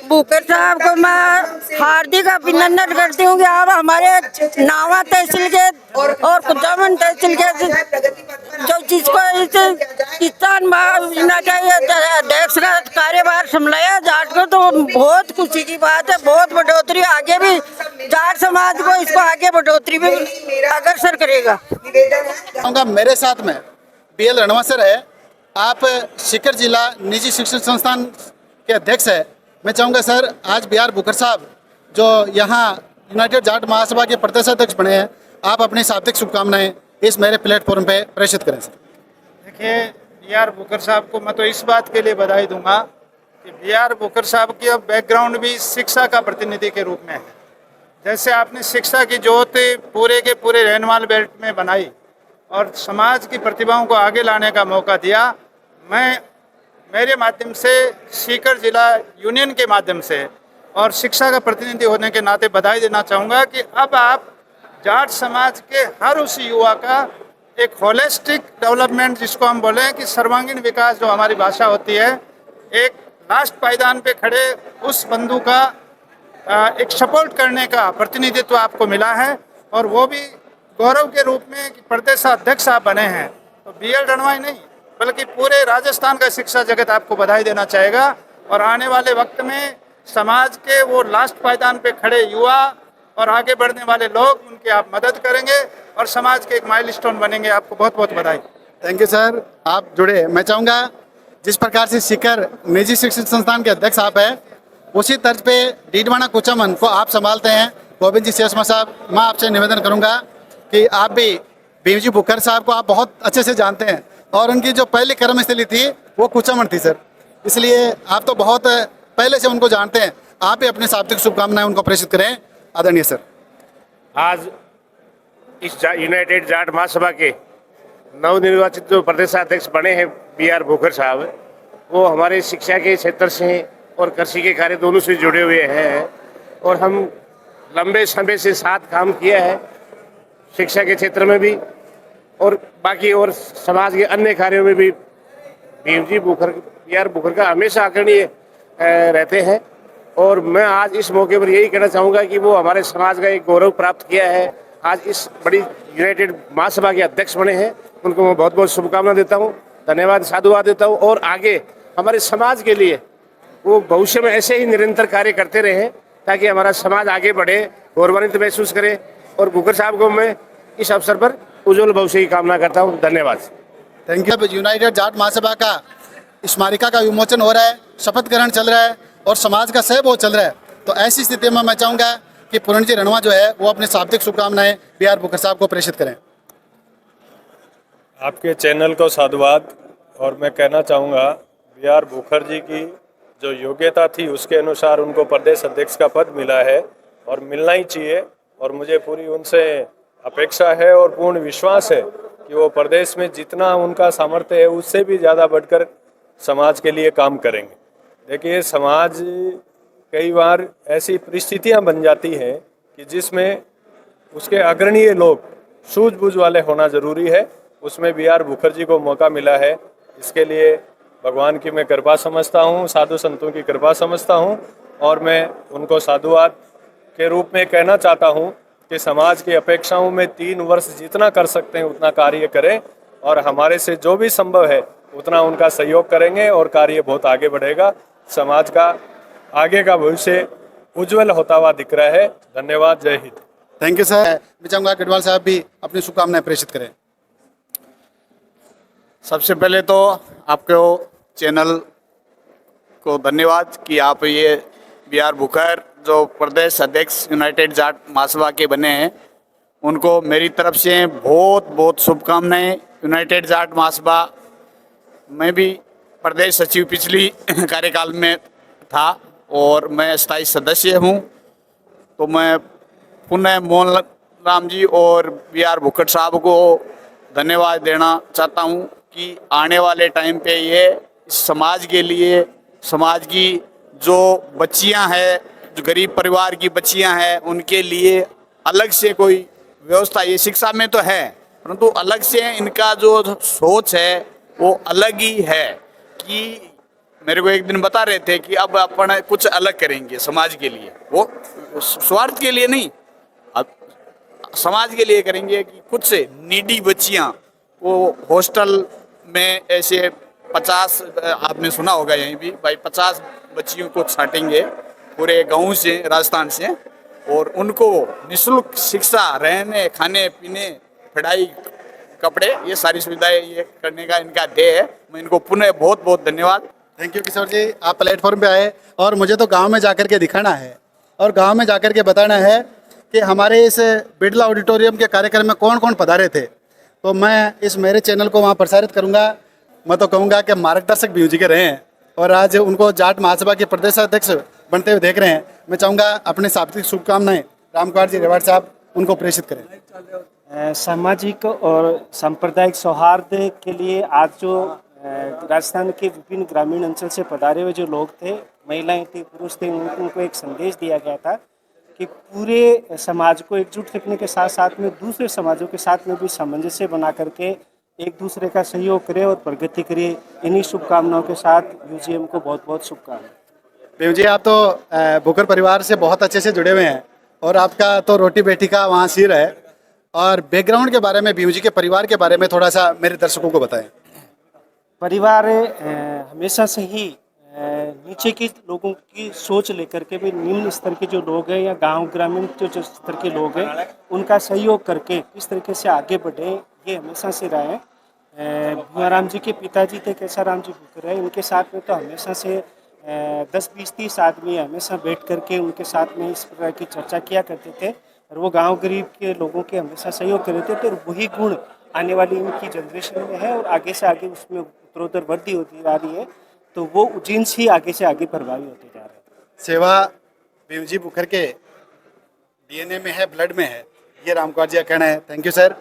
Booker साहब को मैं हार्दिक अभिनंदन करती हूँ कि आप हमारे नावा तहसील के और कुचामन तहसील के जो जिसको इस किसान योजना का अध्यक्ष का कार्यभार संभाला जाट को, तो बहुत खुशी की बात है। बहुत बढ़ोतरी आगे भी जाट समाज को इसको आगे बढ़ोतरी भी अग्रसर करेगा। मेरे साथ में BL रणवा सर है। आप सीकर जिला निजी शिक्षण संस्थान के अध्यक्ष है। मैं चाहूँगा सर, आज BR बुकर साहब जो यहाँ यूनाइटेड जाट महासभा के प्रदेश अध्यक्ष बने हैं, आप अपनी शाब्दिक शुभकामनाएं इस मेरे प्लेटफॉर्म पे प्रेषित करें सर। देखिए, BR बुकर साहब को मैं तो इस बात के लिए बधाई दूंगा कि BR बुकर साहब की अब बैकग्राउंड भी शिक्षा का प्रतिनिधि के रूप में है। जैसे आपने शिक्षा की ज्योति पूरे के पूरे रेनवाल बेल्ट में बनाई और समाज की प्रतिभाओं को आगे लाने का मौका दिया, मैं मेरे माध्यम से सीकर जिला यूनियन के माध्यम से और शिक्षा का प्रतिनिधि होने के नाते बधाई देना चाहूँगा कि अब आप जाट समाज के हर उस युवा का एक होलिस्टिक डेवलपमेंट, जिसको हम बोलें कि सर्वांगीण विकास जो हमारी भाषा होती है, एक लास्ट पायदान पे खड़े उस बंधु का एक सपोर्ट करने का प्रतिनिधित्व आपको मिला है और वो भी गौरव के रूप में कि प्रदेश अध्यक्ष आप बने हैं। तो BL रणवा ही नहीं बल्कि पूरे राजस्थान का शिक्षा जगत आपको बधाई देना चाहेगा और आने वाले वक्त में समाज के वो लास्ट पायदान पे खड़े युवा और आगे बढ़ने वाले लोग, उनकी आप मदद करेंगे और समाज के एक माइलस्टोन बनेंगे। आपको बहुत बहुत बधाई। थैंक यू सर, आप जुड़े। मैं चाहूँगा जिस प्रकार से सीकर निजी शिक्षण संस्थान के अध्यक्ष आप हैं, उसी तर्ज पे डीडवाना कुचामन को आप संभालते हैं। गोविंद जी शेषमा साहब, मैं आपसे निवेदन करूँगा कि आप भी भीम जी बुकर साहब को आप बहुत अच्छे से जानते हैं और उनकी जो पहली कर्मस्थली थी वो कुचामन थी सर, इसलिए आप तो बहुत पहले से उनको जानते हैं। आप भी अपनी शाब्दिक शुभकामनाएं उनको प्रेषित करें। आदरणीय सर, आज इस यूनाइटेड जाट महासभा के नवनिर्वाचित जो प्रदेशाध्यक्ष बने हैं BR बुकर साहब, वो हमारे शिक्षा के क्षेत्र से और कृषि के कार्य दोनों से जुड़े हुए हैं और हम लंबे समय से साथ काम किया है, शिक्षा के क्षेत्र में भी और बाकी और समाज के अन्य कार्यों में भी Bhim ji Booker BR Booker का हमेशा आदरणीय रहते हैं। और मैं आज इस मौके पर यही कहना चाहूँगा कि वो हमारे समाज का एक गौरव प्राप्त किया है, आज इस बड़ी यूनाइटेड महासभा के अध्यक्ष बने हैं। उनको मैं बहुत बहुत शुभकामना देता हूँ, धन्यवाद, साधुवाद देता हूँ और आगे हमारे समाज के लिए वो भविष्य में ऐसे ही निरंतर कार्य करते रहे ताकि हमारा समाज आगे बढ़े, गौरवान्वित महसूस करे। और बुकर साहब को मैं इस अवसर पर उज्जवल भविष्य की कामना करता हूँ। धन्यवाद। Thank you. यूनाइटेड जाट महासभा का स्मारिका का विमोचन हो रहा है, शपथ ग्रहण चल रहा है और समाज का सहयोग चल रहा है, तो ऐसी स्थिति में मैं चाहूँगा कि पूर्ण जी रणवा जो है वो अपनी शाब्दिक शुभकामनाएं BR बुकर साहब को प्रेषित करें। आपके चैनल को साधुवाद। और मैं कहना चाहूँगा BR बुकर जी की जो योग्यता थी उसके अनुसार उनको प्रदेश अध्यक्ष का पद मिला है और मिलना ही चाहिए और मुझे पूरी उनसे अपेक्षा है और पूर्ण विश्वास है कि वो प्रदेश में जितना उनका सामर्थ्य है उससे भी ज़्यादा बढ़कर समाज के लिए काम करेंगे। देखिए, समाज कई बार ऐसी परिस्थितियां बन जाती हैं कि जिसमें उसके अग्रणीय लोग सूझबूझ वाले होना ज़रूरी है, उसमें BR बुकर जी को मौका मिला है। इसके लिए भगवान की मैं कृपा समझता हूँ, साधु संतों की कृपा समझता हूँ और मैं उनको साधुवाद के रूप में कहना चाहता हूँ कि समाज की अपेक्षाओं में 3 वर्ष जितना कर सकते हैं उतना कार्य करें और हमारे से जो भी संभव है उतना उनका सहयोग करेंगे और कार्य बहुत आगे बढ़ेगा। समाज का आगे का भविष्य उज्जवल होता हुआ दिख रहा है। धन्यवाद, जय हिंद। Thank you sir. मैं चाहूँगा गढ़वाल साहब भी अपनी शुभकामनाएं प्रेषित करें। सबसे पहले तो आपको चैनल को धन्यवाद कि आप ये BR बुकर जो प्रदेश अध्यक्ष यूनाइटेड जाट महासभा के बने हैं, उनको मेरी तरफ से बहुत बहुत शुभकामनाएं। यूनाइटेड जाट महासभा मैं भी प्रदेश सचिव पिछली कार्यकाल में था और मैं स्थायी सदस्य हूं, तो मैं पुनः मोहन राम जी और BR बुकर साहब को धन्यवाद देना चाहता हूं कि आने वाले टाइम पे ये समाज के लिए, समाज की जो बच्चियां हैं, जो गरीब परिवार की बच्चियां हैं, उनके लिए अलग से कोई व्यवस्था, ये शिक्षा में तो है परंतु अलग से इनका जो सोच है वो अलग ही है कि मेरे को एक दिन बता रहे थे कि अब अपन कुछ अलग करेंगे समाज के लिए, वो स्वार्थ के लिए नहीं, अब समाज के लिए करेंगे कि कुछ से नीडी बच्चियां, वो हॉस्टल में ऐसे 50, आपने सुना होगा यहीं भी भाई, 50 बच्चियों को छांटेंगे पूरे गांव से, राजस्थान से, और उनको निःशुल्क शिक्षा, रहने खाने पीने, पढ़ाई, कपड़े, ये सारी सुविधाएं ये करने का इनका ध्येय है। मैं इनको पुनः बहुत बहुत धन्यवाद। थैंक यू किशोर जी, आप प्लेटफॉर्म पे आए और मुझे तो गांव में जाकर के दिखाना है और गांव में जाकर के बताना है कि हमारे इस बिरला ऑडिटोरियम के कार्यक्रम में कौन कौन पधारे थे। तो मैं इस मेरे चैनल को वहाँ प्रसारित करूँगा। मैं तो कहूँगा कि मार्गदर्शक भी जी के रहे हैं और आज उनको जाट महासभा के प्रदेशाध्यक्ष बनते हुए देख रहे हैं। मैं चाहूँगा अपनी शाब्दिक शुभकामनाएं रामकुमार जी रेवाड़ साहब उनको प्रेषित करें। सामाजिक और सांप्रदायिक सौहार्द के लिए आज जो राजस्थान के विभिन्न ग्रामीण अंचल से पधारे हुए जो लोग थे, महिलाएं थी, पुरुष थे, उनको एक संदेश दिया गया था कि पूरे समाज को एकजुट रखने के साथ साथ में दूसरे समाजों के साथ में भी सामंजस्य बना करके एक दूसरे का सहयोग करें और प्रगति करें। इन्हीं शुभकामनाओं के साथ म्यूजियम को बहुत बहुत शुभकामनाएं। देव जी, आप तो भूकर परिवार से बहुत अच्छे से जुड़े हुए हैं और आपका तो रोटी बेटी का वहाँ सिर है, और बैकग्राउंड के बारे में, बीयू जी के परिवार के बारे में थोड़ा सा मेरे दर्शकों को बताएं। परिवार हमेशा से ही नीचे के लोगों की सोच लेकर के भी निम्न स्तर के जो लोग हैं या गांव ग्रामीण जो स्तर के लोग हैं उनका सहयोग करके किस तरीके से आगे बढ़े, ये हमेशा से रहा है। भीमाराम जी के पिताजी थे केसाराम जी भूकर, इनके साथ में तो हमेशा से 10-20-30 आदमी हमेशा बैठ करके उनके साथ में इस प्रकार की चर्चा किया करते थे और वो गांव गरीब के लोगों के हमेशा सहयोग कर रहे थे। और वही गुण आने वाली इनकी जनरेशन में है और आगे से आगे उसमें उत्तरोत्तर वृद्धि होती जा रही है, तो वो जीन्स ही आगे से आगे प्रभावी होते जा रहे हैं। सेवा बीयू जी भूकर के DNA में है, ब्लड में है, ये रामकुमार जी का कहना है। Thank you sir.